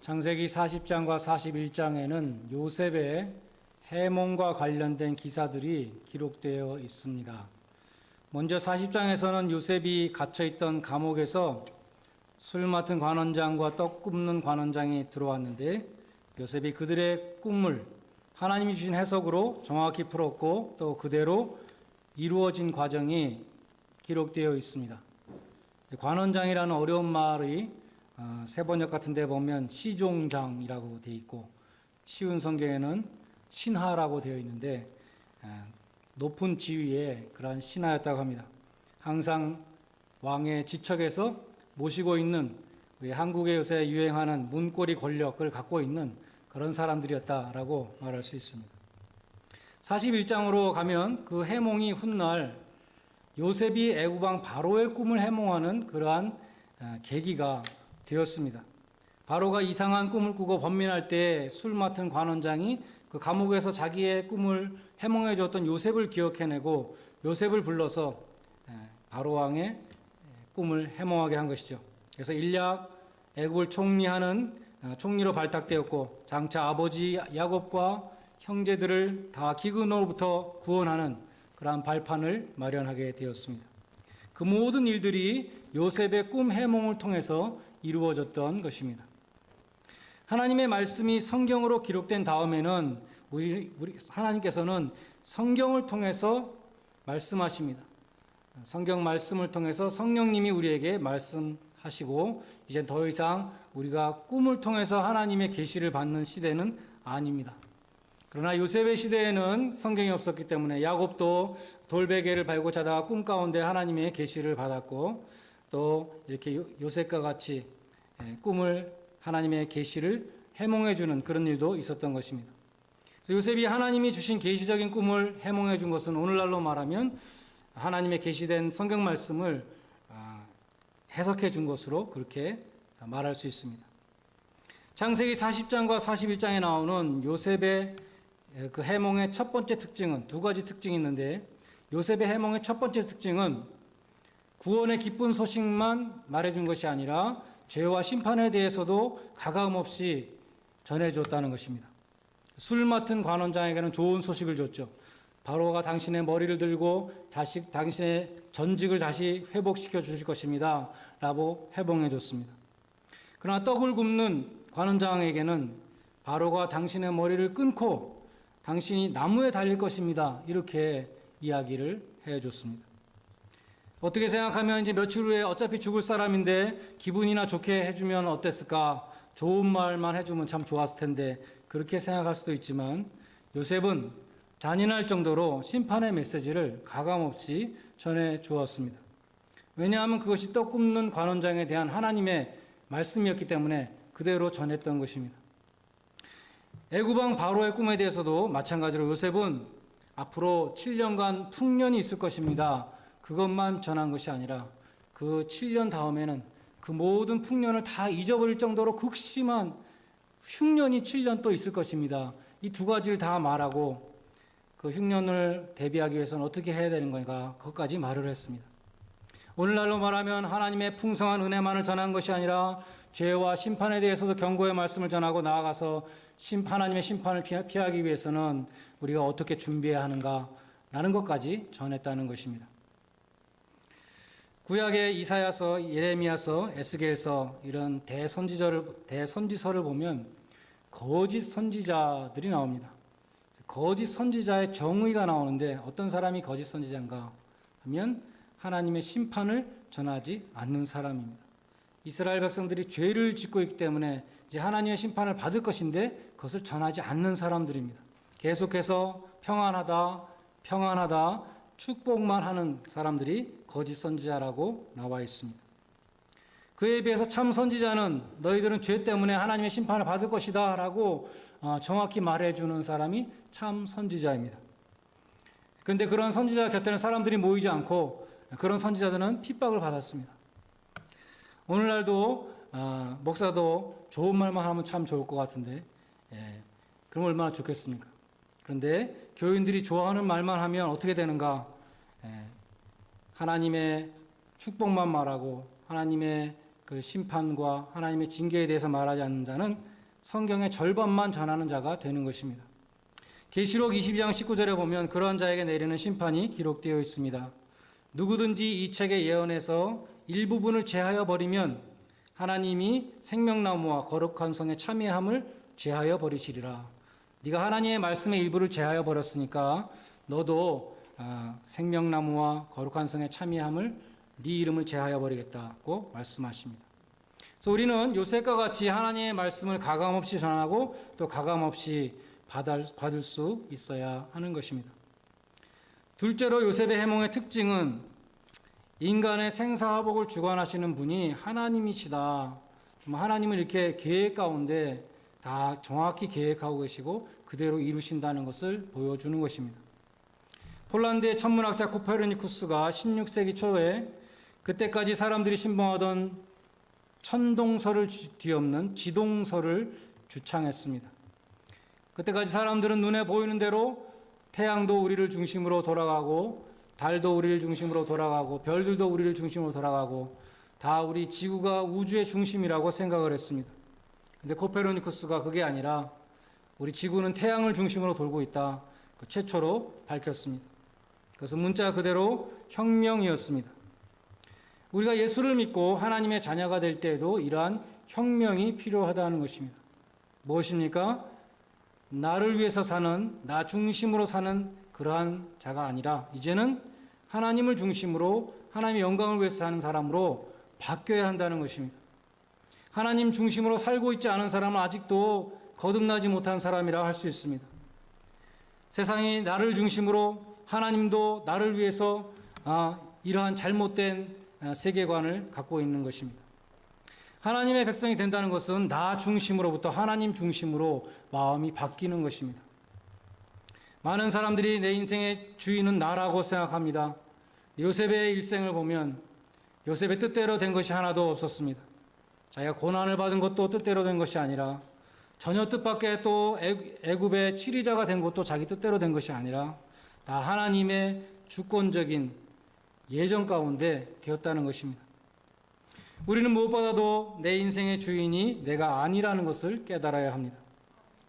창세기 40장과 41장에는 요셉의 해몽과 관련된 기사들이 기록되어 있습니다. 먼저 40장에서는 요셉이 갇혀있던 감옥에서 술 맡은 관원장과 떡 굽는 관원장이 들어왔는데 요셉이 그들의 꿈을 하나님이 주신 해석으로 정확히 풀었고 또 그대로 이루어진 과정이 기록되어 있습니다. 관원장이라는 어려운 말이 세번역 같은 데 보면 시종장이라고 되어 있고 쉬운 성경에는 신하라고 되어 있는데 높은 지위의 그러한 신하였다고 합니다. 항상 왕의 지척에서 모시고 있는 우리 한국에 요새 유행하는 문고리 권력을 갖고 있는 그런 사람들이었다라고 말할 수 있습니다. 41장으로 가면 그 해몽이 훗날 요셉이 애굽왕 바로의 꿈을 해몽하는 그러한 계기가 되었습니다. 바로가 이상한 꿈을 꾸고 번민할 때 술 맡은 관원장이 그 감옥에서 자기의 꿈을 해몽해 줬던 요셉을 기억해내고 요셉을 불러서 바로왕의 꿈을 해몽하게 한 것이죠. 그래서 일약 애굽을 총리하는 총리로 발탁되었고 장차 아버지 야곱과 형제들을 다 기근으로부터 구원하는 그러한 발판을 마련하게 되었습니다. 그 모든 일들이 요셉의 꿈 해몽을 통해서 이루어졌던 것입니다. 하나님의 말씀이 성경으로 기록된 다음에는 우리 하나님께서는 성경을 통해서 말씀하십니다. 성경 말씀을 통해서 성령님이 우리에게 말씀하시고 이제 더 이상 우리가 꿈을 통해서 하나님의 계시를 받는 시대는 아닙니다. 그러나 요셉의 시대에는 성경이 없었기 때문에 야곱도 돌베개를 밟고 자다가 꿈 가운데 하나님의 계시를 받았고 또 이렇게 요셉과 같이 꿈을 하나님의 계시를 해몽해 주는 그런 일도 있었던 것입니다. 그래서 요셉이 하나님이 주신 계시적인 꿈을 해몽해 준 것은 오늘날로 말하면 하나님의 계시된 성경 말씀을 해석해 준 것으로 그렇게 말할 수 있습니다. 창세기 40장과 41장에 나오는 요셉의 그 해몽의 첫 번째 특징은 두 가지 특징이 있는데 요셉의 해몽의 첫 번째 특징은 구원의 기쁜 소식만 말해준 것이 아니라 죄와 심판에 대해서도 가감없이 전해줬다는 것입니다. 술 맡은 관원장에게는 좋은 소식을 줬죠. 바로가 당신의 머리를 들고 당신의 전직을 다시 회복시켜 주실 것입니다 라고 해몽해 줬습니다. 그러나 떡을 굽는 관원장에게는 바로가 당신의 머리를 끊고 당신이 나무에 달릴 것입니다 이렇게 이야기를 해줬습니다. 어떻게 생각하면 이제 며칠 후에 어차피 죽을 사람인데 기분이나 좋게 해주면 어땠을까? 좋은 말만 해주면 참 좋았을 텐데 그렇게 생각할 수도 있지만 요셉은 잔인할 정도로 심판의 메시지를 가감없이 전해 주었습니다. 왜냐하면 그것이 떡 굽는 관원장에 대한 하나님의 말씀이었기 때문에 그대로 전했던 것입니다. 애굽왕 바로의 꿈에 대해서도 마찬가지로 요셉은 앞으로 7년간 풍년이 있을 것입니다. 그것만 전한 것이 아니라 그 7년 다음에는 그 모든 풍년을 다 잊어버릴 정도로 극심한 흉년이 7년 또 있을 것입니다. 이 두 가지를 다 말하고 그 흉년을 대비하기 위해서는 어떻게 해야 되는 건가 그것까지 말을 했습니다. 오늘날로 말하면 하나님의 풍성한 은혜만을 전한 것이 아니라 죄와 심판에 대해서도 경고의 말씀을 전하고 나아가서 하나님의 심판을 피하기 위해서는 우리가 어떻게 준비해야 하는가라는 것까지 전했다는 것입니다. 구약의 이사야서, 예레미야서, 에스겔서 이런 대선지서를 보면 거짓 선지자들이 나옵니다. 거짓 선지자의 정의가 나오는데 어떤 사람이 거짓 선지자인가 하면 하나님의 심판을 전하지 않는 사람입니다. 이스라엘 백성들이 죄를 짓고 있기 때문에 이제 하나님의 심판을 받을 것인데 그것을 전하지 않는 사람들입니다. 계속해서 평안하다 축복만 하는 사람들이 거짓 선지자라고 나와 있습니다. 그에 비해서 참 선지자는 너희들은 죄 때문에 하나님의 심판을 받을 것이다 라고 정확히 말해주는 사람이 참 선지자입니다. 그런데 그런 선지자 곁에는 사람들이 모이지 않고 그런 선지자들은 핍박을 받았습니다. 오늘날도 목사도 좋은 말만 하면 참 좋을 것 같은데 그럼 얼마나 좋겠습니까? 그런데 교인들이 좋아하는 말만 하면 어떻게 되는가? 하나님의 축복만 말하고 하나님의 그 심판과 하나님의 징계에 대해서 말하지 않는 자는 성경의 절반만 전하는 자가 되는 것입니다. 계시록 22장 19절에 보면 그러한 자에게 내리는 심판이 기록되어 있습니다. 누구든지 이 책의 예언에서 일부분을 제하여 버리면 하나님이 생명나무와 거룩한 성의 참여함을 제하여 버리시리라. 네가 하나님의 말씀의 일부를 제하여 버렸으니까 너도 생명나무와 거룩한 성의 참여함을 네 이름을 제하여 버리겠다고 말씀하십니다. 그래서 우리는 요셉과 같이 하나님의 말씀을 가감없이 전하고 또 가감없이 받을 수 있어야 하는 것입니다. 둘째로 요셉의 해몽의 특징은 인간의 생사화복을 주관하시는 분이 하나님이시다. 하나님은 이렇게 계획 가운데 다 정확히 계획하고 계시고 그대로 이루신다는 것을 보여주는 것입니다. 폴란드의 천문학자 코페르니쿠스가 16세기 초에 그때까지 사람들이 신봉하던 천동설을 뒤엎는 지동설을 주창했습니다. 그때까지 사람들은 눈에 보이는 대로 태양도 우리를 중심으로 돌아가고 달도 우리를 중심으로 돌아가고 별들도 우리를 중심으로 돌아가고 다 우리 지구가 우주의 중심이라고 생각을 했습니다. 근데 코페르니쿠스가 그게 아니라 우리 지구는 태양을 중심으로 돌고 있다. 최초로 밝혔습니다. 그래서 문자 그대로 혁명이었습니다. 우리가 예수를 믿고 하나님의 자녀가 될 때에도 이러한 혁명이 필요하다는 것입니다. 무엇입니까? 나를 위해서 사는, 나 중심으로 사는 그러한 자가 아니라 이제는 하나님을 중심으로 하나님의 영광을 위해서 사는 사람으로 바뀌어야 한다는 것입니다. 하나님 중심으로 살고 있지 않은 사람은 아직도 거듭나지 못한 사람이라 할 수 있습니다. 세상이 나를 중심으로 하나님도 나를 위해서 이러한 잘못된 세계관을 갖고 있는 것입니다. 하나님의 백성이 된다는 것은 나 중심으로부터 하나님 중심으로 마음이 바뀌는 것입니다. 많은 사람들이 내 인생의 주인은 나라고 생각합니다. 요셉의 일생을 보면 요셉의 뜻대로 된 것이 하나도 없었습니다. 자기가 고난을 받은 것도 뜻대로 된 것이 아니라 전혀 뜻밖의 또 애굽의 치리자가 된 것도 자기 뜻대로 된 것이 아니라 다 하나님의 주권적인 예정 가운데 되었다는 것입니다. 우리는 무엇보다도 내 인생의 주인이 내가 아니라는 것을 깨달아야 합니다.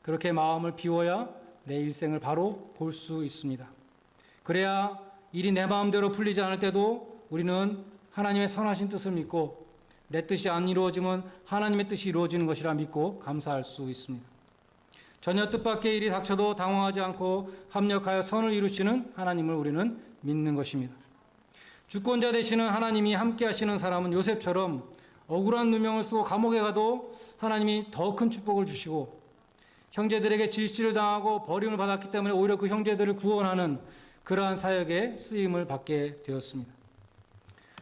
그렇게 마음을 비워야 내 일생을 바로 볼 수 있습니다. 그래야 일이 내 마음대로 풀리지 않을 때도 우리는 하나님의 선하신 뜻을 믿고 내 뜻이 안 이루어지면 하나님의 뜻이 이루어지는 것이라 믿고 감사할 수 있습니다. 전혀 뜻밖의 일이 닥쳐도 당황하지 않고 합력하여 선을 이루시는 하나님을 우리는 믿는 것입니다. 주권자 되시는 하나님이 함께 하시는 사람은 요셉처럼 억울한 누명을 쓰고 감옥에 가도 하나님이 더 큰 축복을 주시고 형제들에게 질시를 당하고 버림을 받았기 때문에 오히려 그 형제들을 구원하는 그러한 사역에 쓰임을 받게 되었습니다.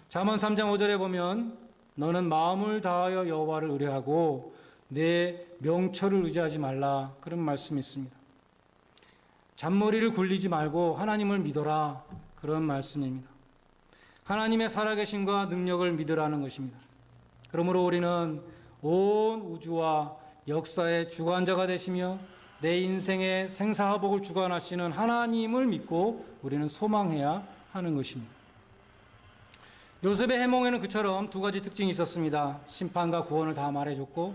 잠언 3장 5절에 보면 너는 마음을 다하여 여호와를 의뢰하고 내 명철을 의지하지 말라 그런 말씀이 있습니다. 잔머리를 굴리지 말고 하나님을 믿어라 그런 말씀입니다. 하나님의 살아계심과 능력을 믿으라는 것입니다. 그러므로 우리는 온 우주와 역사의 주관자가 되시며 내 인생의 생사화복을 주관하시는 하나님을 믿고 우리는 소망해야 하는 것입니다. 요셉의 해몽에는 그처럼 두 가지 특징이 있었습니다. 심판과 구원을 다 말해줬고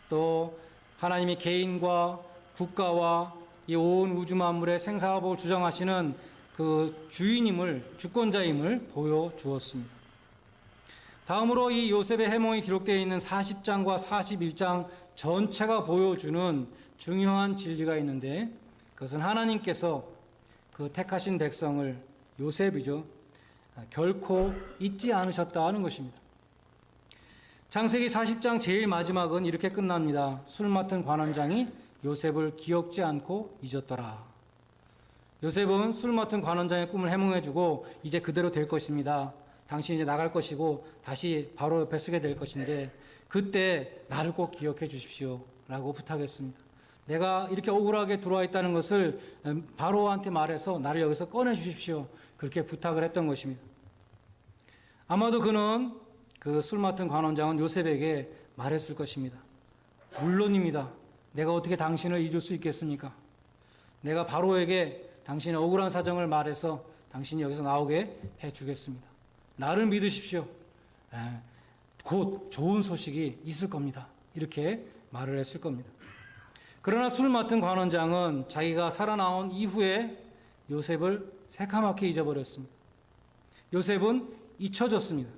또 하나님이 개인과 국가와 이 온 우주 만물의 생사화복을 주장하시는 그 주인임을, 주권자임을 보여주었습니다. 다음으로 이 요셉의 해몽이 기록되어 있는 40장과 41장 전체가 보여주는 중요한 진리가 있는데 그것은 하나님께서 그 택하신 백성을 요셉이죠. 결코 잊지 않으셨다는 것입니다. 창세기 40장 제일 마지막은 이렇게 끝납니다. 술 맡은 관원장이 요셉을 기억지 않고 잊었더라. 요셉은 술 맡은 관원장의 꿈을 해몽해주고 이제 그대로 될 것입니다. 당신이 이제 나갈 것이고 다시 바로 옆에 서게 될 것인데 그때 나를 꼭 기억해 주십시오 라고 부탁했습니다. 내가 이렇게 억울하게 들어와 있다는 것을 바로한테 말해서 나를 여기서 꺼내 주십시오. 그렇게 부탁을 했던 것입니다. 아마도 그는 그 술 맡은 관원장은 요셉에게 말했을 것입니다. 물론입니다. 내가 어떻게 당신을 잊을 수 있겠습니까? 내가 바로에게 당신의 억울한 사정을 말해서 당신이 여기서 나오게 해주겠습니다. 나를 믿으십시오. 곧 좋은 소식이 있을 겁니다. 이렇게 말을 했을 겁니다. 그러나 술 맡은 관원장은 자기가 살아나온 이후에 요셉을 새카맣게 잊어버렸습니다. 요셉은 잊혀졌습니다.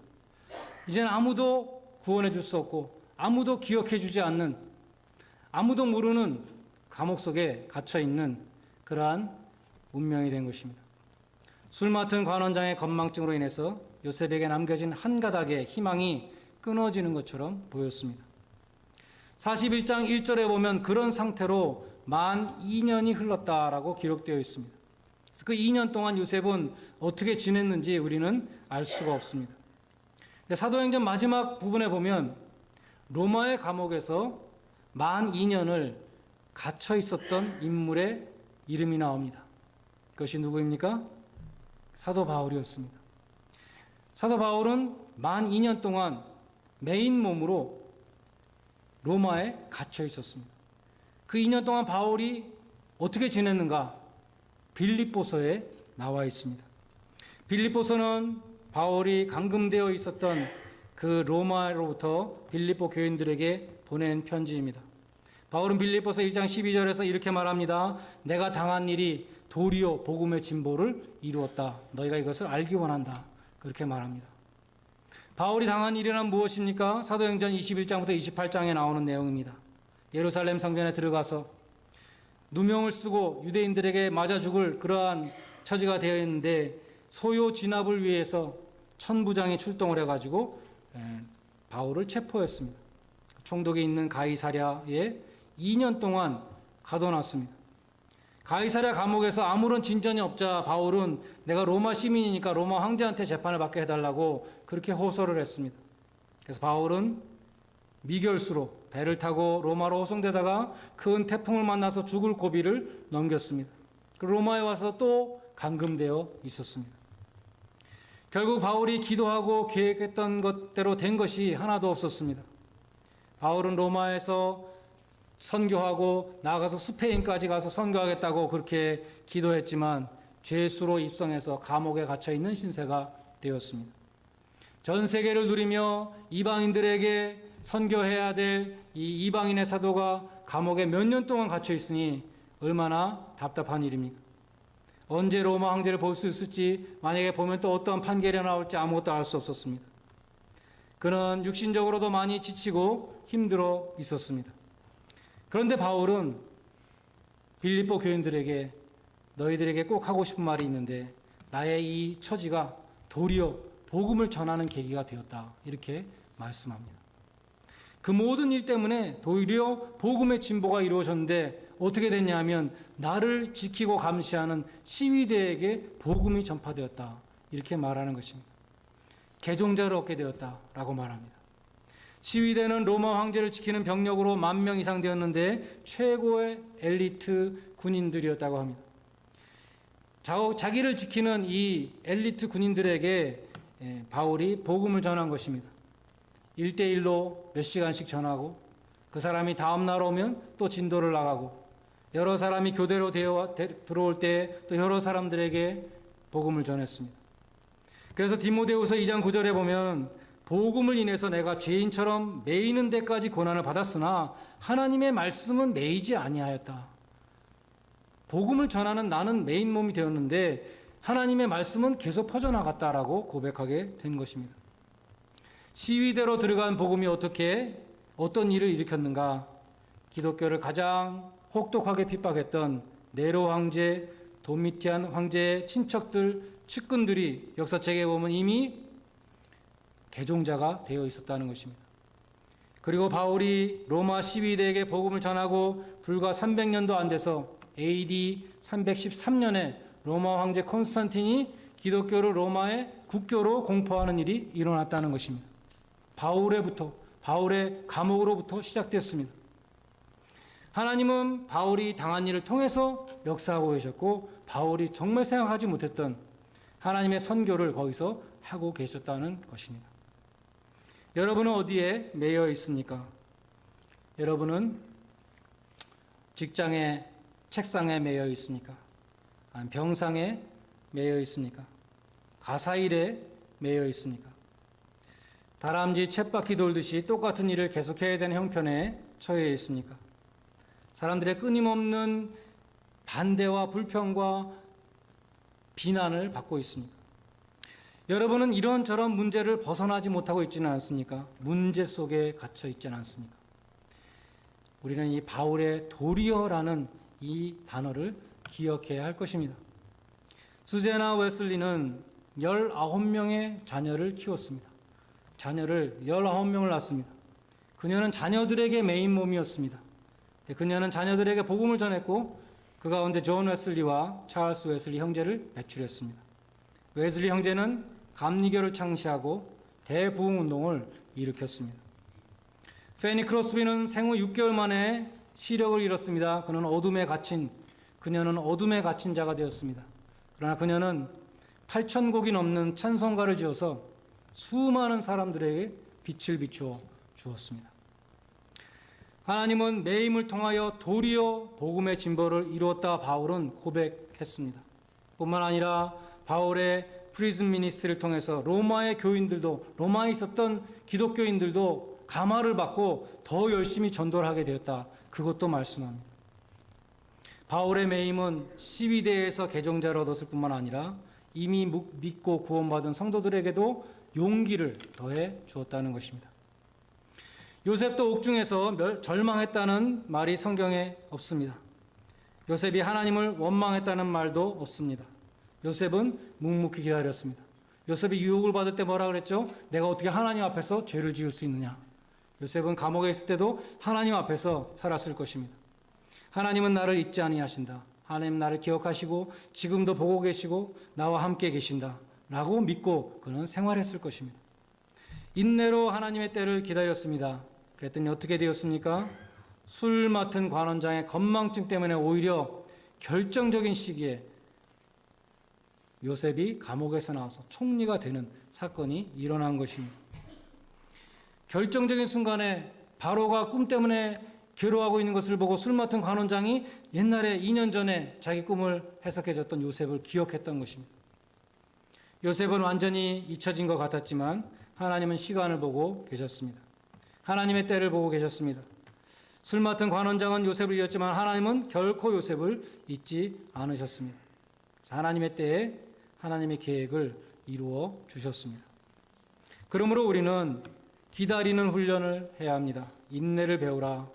이제는 아무도 구원해 줄 수 없고 아무도 기억해 주지 않는, 아무도 모르는 감옥 속에 갇혀 있는 그러한 운명이 된 것입니다. 술 맡은 관원장의 건망증으로 인해서 요셉에게 남겨진 한 가닥의 희망이 끊어지는 것처럼 보였습니다. 41장 1절에 보면 그런 상태로 만 2년이 흘렀다라고 기록되어 있습니다. 그 2년 동안 요셉은 어떻게 지냈는지 우리는 알 수가 없습니다. 사도행전 마지막 부분에 보면 로마의 감옥에서 만 2년을 갇혀 있었던 인물의 이름이 나옵니다. 그것이 누구입니까? 사도 바울이었습니다. 사도 바울은 만 2년 동안 메인 몸으로 로마에 갇혀 있었습니다. 그 2년 동안 바울이 어떻게 지냈는가? 빌립보서에 나와 있습니다. 빌립보서는 바울이 감금되어 있었던 그 로마로부터 빌립보 교인들에게 보낸 편지입니다. 바울은 빌립보서 1장 12절에서 이렇게 말합니다. 내가 당한 일이 도리어 복음의 진보를 이루었다. 너희가 이것을 알기 원한다. 그렇게 말합니다. 바울이 당한 일이란 무엇입니까? 사도행전 21장부터 28장에 나오는 내용입니다. 예루살렘 성전에 들어가서 누명을 쓰고 유대인들에게 맞아 죽을 그러한 처지가 되어 있는데 소요 진압을 위해서 천부장이 출동을 해가지고 바울을 체포했습니다. 총독이 있는 가이사랴에 2년 동안 가둬놨습니다. 가이사랴 감옥에서 아무런 진전이 없자 바울은 내가 로마 시민이니까 로마 황제한테 재판을 받게 해달라고 그렇게 호소를 했습니다. 그래서 바울은 미결수로 배를 타고 로마로 호송되다가 큰 태풍을 만나서 죽을 고비를 넘겼습니다. 로마에 와서 또 감금되어 있었습니다. 결국 바울이 기도하고 계획했던 것대로 된 것이 하나도 없었습니다. 바울은 로마에서 선교하고 나아가서 스페인까지 가서 선교하겠다고 그렇게 기도했지만 죄수로 입성해서 감옥에 갇혀 있는 신세가 되었습니다. 전 세계를 누리며 이방인들에게 선교해야 될 이 이방인의 사도가 감옥에 몇 년 동안 갇혀 있으니 얼마나 답답한 일입니까? 언제 로마 황제를 볼 수 있을지, 만약에 보면 또 어떠한 판결이 나올지 아무것도 알 수 없었습니다. 그는 육신적으로도 많이 지치고 힘들어 있었습니다. 그런데 바울은 빌립보 교인들에게 너희들에게 꼭 하고 싶은 말이 있는데 나의 이 처지가 도리어 복음을 전하는 계기가 되었다. 이렇게 말씀합니다. 그 모든 일 때문에 도리어 복음의 진보가 이루어졌는데 어떻게 됐냐 하면 나를 지키고 감시하는 시위대에게 복음이 전파되었다. 이렇게 말하는 것입니다. 개종자를 얻게 되었다라고 말합니다. 시위대는 로마 황제를 지키는 병력으로 10,000명 이상 되었는데 최고의 엘리트 군인들이었다고 합니다. 자기를 지키는 이 엘리트 군인들에게 바울이 복음을 전한 것입니다. 1대1로 몇 시간씩 전하고 그 사람이 다음 날 오면 또 진도를 나가고 여러 사람이 교대로 들어올 때 또 여러 사람들에게 복음을 전했습니다. 그래서 디모데후서 2장 9절에 보면 복음을 인해서 내가 죄인처럼 매이는 데까지 고난을 받았으나 하나님의 말씀은 매이지 아니하였다. 복음을 전하는 나는 매인 몸이 되었는데 하나님의 말씀은 계속 퍼져나갔다라고 고백하게 된 것입니다. 시위대로 들어간 복음이 어떤 일을 일으켰는가? 기독교를 가장 혹독하게 핍박했던 네로 황제, 도미티안 황제의 친척들, 측근들이 역사책에 보면 이미 개종자가 되어 있었다는 것입니다. 그리고 바울이 로마 시위대에게 복음을 전하고 불과 300년도 안 돼서 AD 313년에 로마 황제 콘스탄틴이 기독교를 로마의 국교로 공포하는 일이 일어났다는 것입니다. 바울의 감옥으로부터 시작됐습니다. 하나님은 바울이 당한 일을 통해서 역사하고 계셨고 바울이 정말 생각하지 못했던 하나님의 선교를 거기서 하고 계셨다는 것입니다. 여러분은 어디에 매여 있습니까? 여러분은 직장의 책상에 매여 있습니까? 아니면 병상에 매여 있습니까? 가사일에 매여 있습니까? 다람쥐 쳇바퀴 돌듯이 똑같은 일을 계속해야 되는 형편에 처해 있습니까? 사람들의 끊임없는 반대와 불평과 비난을 받고 있습니다. 여러분은 이런저런 문제를 벗어나지 못하고 있지는 않습니까? 문제 속에 갇혀 있지는 않습니까? 우리는 이 바울의 도리어라는 이 단어를 기억해야 할 것입니다. 수제나 웨슬리는 19명의 자녀를 키웠습니다. 자녀를 19명을 낳습니다. 그녀는 자녀들에게 메인 몸이었습니다. 그녀는 자녀들에게 복음을 전했고 그 가운데 존 웨슬리와 찰스 웨슬리 형제를 배출했습니다. 웨슬리 형제는 감리교를 창시하고 대부흥운동을 일으켰습니다. 페니 크로스비는 생후 6개월 만에 시력을 잃었습니다. 그녀는 어둠에 갇힌 자가 되었습니다. 그러나 그녀는 8,000곡이 넘는 찬송가를 지어서 수많은 사람들에게 빛을 비추어 주었습니다. 하나님은 매임을 통하여 도리어 복음의 진보를 이루었다 바울은 고백했습니다. 뿐만 아니라 바울의 프리즌 미니스트리를 통해서 로마의 교인들도, 로마에 있었던 기독교인들도 감화를 받고 더 열심히 전도를 하게 되었다. 그것도 말씀합니다. 바울의 매임은 시위대에서 개종자를 얻었을 뿐만 아니라 이미 믿고 구원받은 성도들에게도 용기를 더해 주었다는 것입니다. 요셉도 옥중에서 절망했다는 말이 성경에 없습니다. 요셉이 하나님을 원망했다는 말도 없습니다. 요셉은 묵묵히 기다렸습니다. 요셉이 유혹을 받을 때 뭐라 그랬죠? 내가 어떻게 하나님 앞에서 죄를 지을 수 있느냐? 요셉은 감옥에 있을 때도 하나님 앞에서 살았을 것입니다. 하나님은 나를 잊지 아니하신다. 하나님 나를 기억하시고 지금도 보고 계시고 나와 함께 계신다. 라고 믿고 그는 생활했을 것입니다. 인내로 하나님의 때를 기다렸습니다. 그랬더니 어떻게 되었습니까? 술 맡은 관원장의 건망증 때문에 오히려 결정적인 시기에 요셉이 감옥에서 나와서 총리가 되는 사건이 일어난 것입니다. 결정적인 순간에 바로가 꿈 때문에 괴로워하고 있는 것을 보고 술 맡은 관원장이 옛날에 2년 전에 자기 꿈을 해석해줬던 요셉을 기억했던 것입니다. 요셉은 완전히 잊혀진 것 같았지만 하나님은 시간을 보고 계셨습니다. 하나님의 때를 보고 계셨습니다. 술 맡은 관원장은 요셉을 잊었지만 하나님은 결코 요셉을 잊지 않으셨습니다. 그래서 하나님의 때에 하나님의 계획을 이루어 주셨습니다. 그러므로 우리는 기다리는 훈련을 해야 합니다. 인내를 배우라.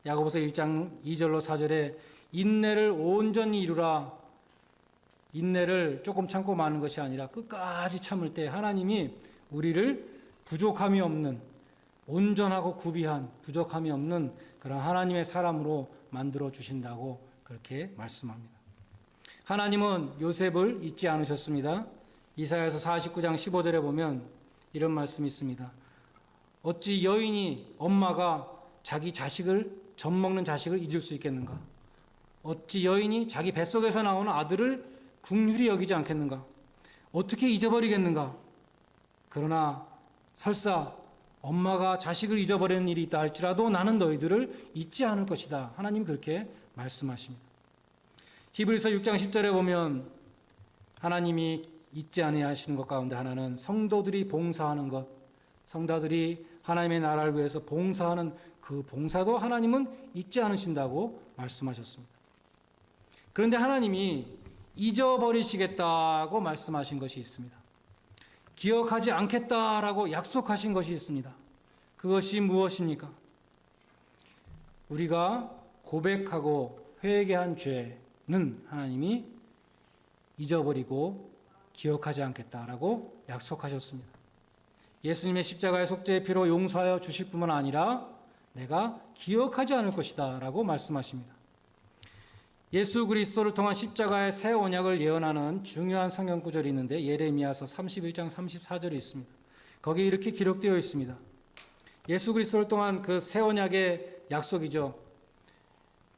야고보서 1장 2절로 4절에 인내를 온전히 이루라. 인내를 조금 참고 마는 것이 아니라 끝까지 참을 때 하나님이 우리를 부족함이 없는, 온전하고 구비한, 부족함이 없는 그런 하나님의 사람으로 만들어 주신다고 그렇게 말씀합니다. 하나님은 요셉을 잊지 않으셨습니다. 이사야서 49장 15절에 보면 이런 말씀이 있습니다. 어찌 여인이 엄마가 자기 자식을, 젖먹는 자식을 잊을 수 있겠는가? 어찌 여인이 자기 뱃속에서 나오는 아들을 긍휼히 여기지 않겠는가? 어떻게 잊어버리겠는가? 그러나 설사 엄마가 자식을 잊어버리는 일이 있다 할지라도 나는 너희들을 잊지 않을 것이다. 하나님이 그렇게 말씀하십니다. 히브리서 6장 10절에 보면 하나님이 잊지 아니하시는 것 가운데 하나는 성도들이 봉사하는 것, 성도들이 하나님의 나라를 위해서 봉사하는 그 봉사도 하나님은 잊지 않으신다고 말씀하셨습니다. 그런데 하나님이 잊어버리시겠다고 말씀하신 것이 있습니다. 기억하지 않겠다라고 약속하신 것이 있습니다. 그것이 무엇입니까? 우리가 고백하고 회개한 죄는 하나님이 잊어버리고 기억하지 않겠다라고 약속하셨습니다. 예수님의 십자가의 속죄의 피로 용서하여 주실 뿐만 아니라 내가 기억하지 않을 것이다 라고 말씀하십니다. 예수 그리스도를 통한 십자가의 새 언약을 예언하는 중요한 성경 구절이 있는데 예레미야서 31장 34절이 있습니다. 거기에 이렇게 기록되어 있습니다. 예수 그리스도를 통한 그 새 언약의 약속이죠.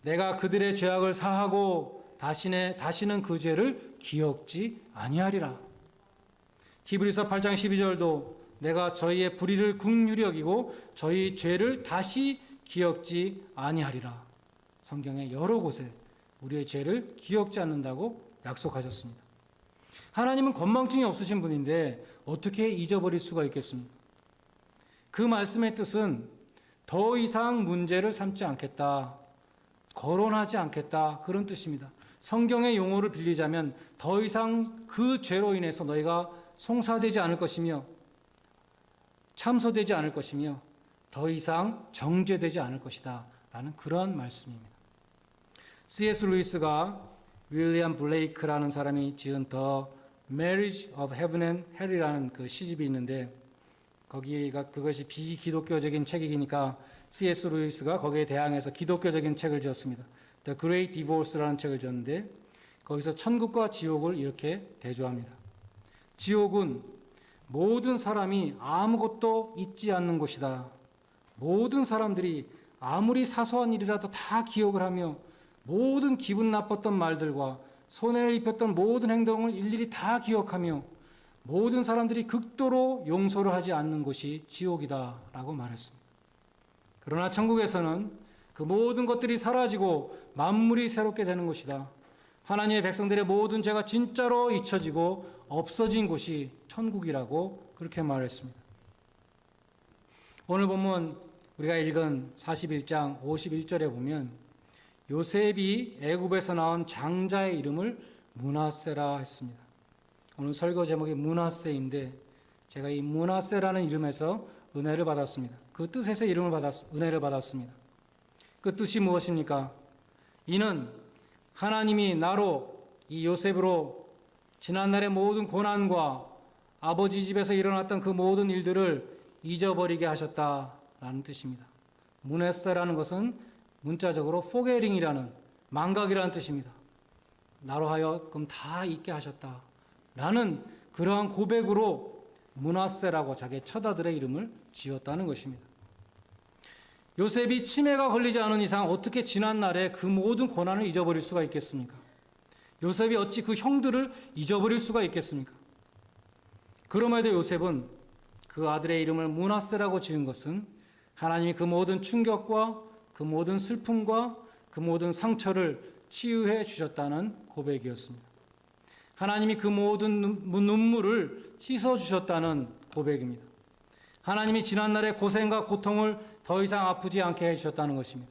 내가 그들의 죄악을 사하고 다시는 그 죄를 기억지 아니하리라. 히브리서 8장 12절도 내가 저희의 불의를 긍휼히 여기고 저희 죄를 다시 기억지 아니하리라. 성경의 여러 곳에 우리의 죄를 기억지 않는다고 약속하셨습니다. 하나님은 건망증이 없으신 분인데 어떻게 잊어버릴 수가 있겠습니까? 그 말씀의 뜻은 더 이상 문제를 삼지 않겠다, 거론하지 않겠다, 그런 뜻입니다. 성경의 용어를 빌리자면 더 이상 그 죄로 인해서 너희가 송사되지 않을 것이며 참소되지 않을 것이며 더 이상 정죄되지 않을 것이다 라는 그런 말씀입니다. C.S. 루이스가 윌리엄 블레이크라는 사람이 지은 The Marriage of Heaven and Hell이라는 그 시집이 있는데 그것이 비기독교적인 책이니까 C.S. 루이스가 거기에 대항해서 기독교적인 책을 지었습니다. The Great Divorce라는 책을 지었는데 거기서 천국과 지옥을 이렇게 대조합니다. 지옥은 모든 사람이 아무것도 잊지 않는 곳이다. 모든 사람들이 아무리 사소한 일이라도 다 기억을 하며 모든 기분 나빴던 말들과 손해를 입혔던 모든 행동을 일일이 다 기억하며 모든 사람들이 극도로 용서를 하지 않는 곳이 지옥이다라고 말했습니다. 그러나 천국에서는 그 모든 것들이 사라지고 만물이 새롭게 되는 곳이다. 하나님의 백성들의 모든 죄가 진짜로 잊혀지고 없어진 곳이 천국이라고 그렇게 말했습니다. 오늘 보면 우리가 읽은 41장 51절에 보면 요셉이 애굽에서 나온 장자의 이름을 므낫세라 했습니다. 오늘 설교 제목이 므낫세인데 제가 이 므낫세라는 이름에서 은혜를 받았습니다. 그 뜻에서 은혜를 받았습니다. 그 뜻이 무엇입니까? 이는 하나님이 나로 이 요셉으로 지난날의 모든 고난과 아버지 집에서 일어났던 그 모든 일들을 잊어버리게 하셨다라는 뜻입니다. 므낫세라는 것은 문자적으로 포게링이라는 망각이라는 뜻입니다. 나로 하여금 다 잊게 하셨다라는 그러한 고백으로 므낫세라고 자기의 처자들의 이름을 지었다는 것입니다. 요셉이 치매가 걸리지 않은 이상 어떻게 지난날의 그 모든 고난을 잊어버릴 수가 있겠습니까? 요셉이 어찌 그 형들을 잊어버릴 수가 있겠습니까? 그럼에도 요셉은 그 아들의 이름을 므낫세라고 지은 것은 하나님이 그 모든 충격과 그 모든 슬픔과 그 모든 상처를 치유해 주셨다는 고백이었습니다. 하나님이 그 모든 눈물을 씻어 주셨다는 고백입니다. 하나님이 지난날의 고생과 고통을 더 이상 아프지 않게 해주셨다는 것입니다.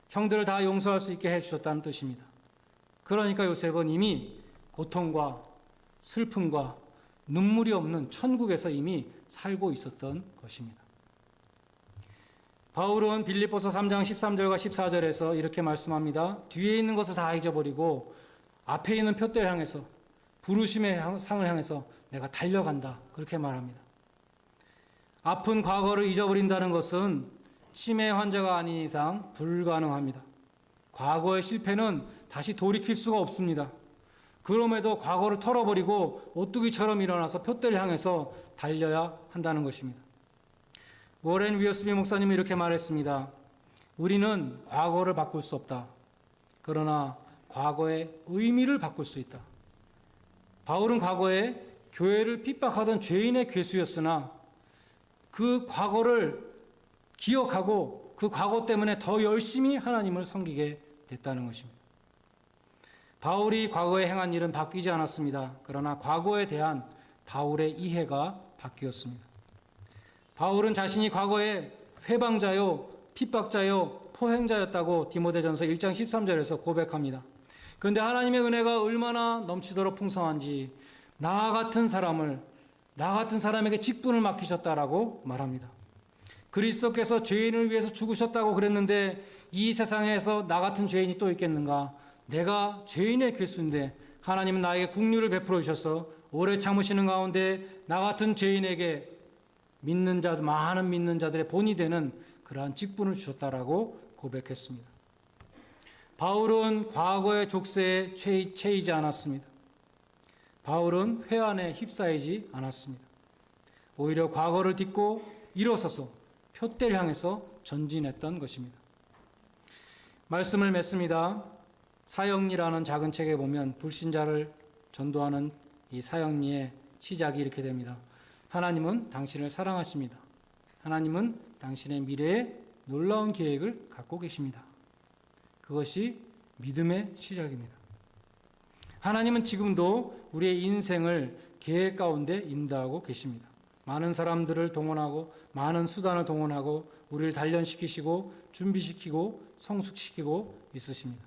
형들을 다 용서할 수 있게 해주셨다는 뜻입니다. 그러니까 요셉은 이미 고통과 슬픔과 눈물이 없는 천국에서 이미 살고 있었던 것입니다. 바울은 빌립보서 3장 13절과 14절에서 이렇게 말씀합니다. 뒤에 있는 것을 다 잊어버리고 앞에 있는 표대를 향해서 부르심의 상을 향해서 내가 달려간다. 그렇게 말합니다. 아픈 과거를 잊어버린다는 것은 치매 환자가 아닌 이상 불가능합니다. 과거의 실패는 다시 돌이킬 수가 없습니다. 그럼에도 과거를 털어버리고 오뚜기처럼 일어나서 표대를 향해서 달려야 한다는 것입니다. 워렌 위어스비 목사님이 이렇게 말했습니다. 우리는 과거를 바꿀 수 없다. 그러나 과거의 의미를 바꿀 수 있다. 바울은 과거에 교회를 핍박하던 죄인의 괴수였으나 그 과거를 기억하고 그 과거 때문에 더 열심히 하나님을 섬기게 됐다는 것입니다. 바울이 과거에 행한 일은 바뀌지 않았습니다. 그러나 과거에 대한 바울의 이해가 바뀌었습니다. 바울은 자신이 과거에 회방자요, 핍박자요, 포행자였다고 디모데전서 1장 13절에서 고백합니다. 그런데 하나님의 은혜가 얼마나 넘치도록 풍성한지 나 같은 사람에게 직분을 맡기셨다라고 말합니다. 그리스도께서 죄인을 위해서 죽으셨다고 그랬는데 이 세상에서 나 같은 죄인이 또 있겠는가? 내가 죄인의 괴수인데 하나님은 나에게 긍휼을 베풀어 주셔서 오래 참으시는 가운데 나 같은 죄인에게 많은 믿는 자들의 본이 되는 그러한 직분을 주셨다라고 고백했습니다. 바울은 과거의 족쇄에 채이지 않았습니다. 바울은 회한에 휩싸이지 않았습니다. 오히려 과거를 딛고 일어서서 표대를 향해서 전진했던 것입니다. 말씀을 맺습니다. 사형리라는 작은 책에 보면 불신자를 전도하는 이 사형리의 시작이 이렇게 됩니다. 하나님은 당신을 사랑하십니다. 하나님은 당신의 미래에 놀라운 계획을 갖고 계십니다. 그것이 믿음의 시작입니다. 하나님은 지금도 우리의 인생을 계획 가운데 인도하고 계십니다. 많은 사람들을 동원하고 많은 수단을 동원하고 우리를 단련시키시고 준비시키고 성숙시키고 있으십니다.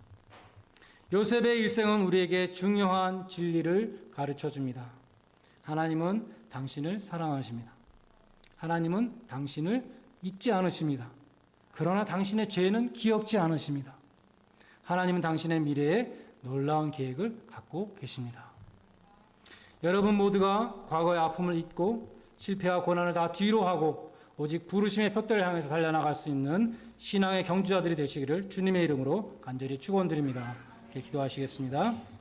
요셉의 일생은 우리에게 중요한 진리를 가르쳐 줍니다. 하나님은 당신을 사랑하십니다. 하나님은 당신을 잊지 않으십니다. 그러나 당신의 죄는 기억지 않으십니다. 하나님은 당신의 미래에 놀라운 계획을 갖고 계십니다. 여러분 모두가 과거의 아픔을 잊고 실패와 고난을 다 뒤로 하고 오직 부르심의 푯대를 향해서 달려나갈 수 있는 신앙의 경주자들이 되시기를 주님의 이름으로 간절히 축원드립니다. 이렇게 기도하시겠습니다.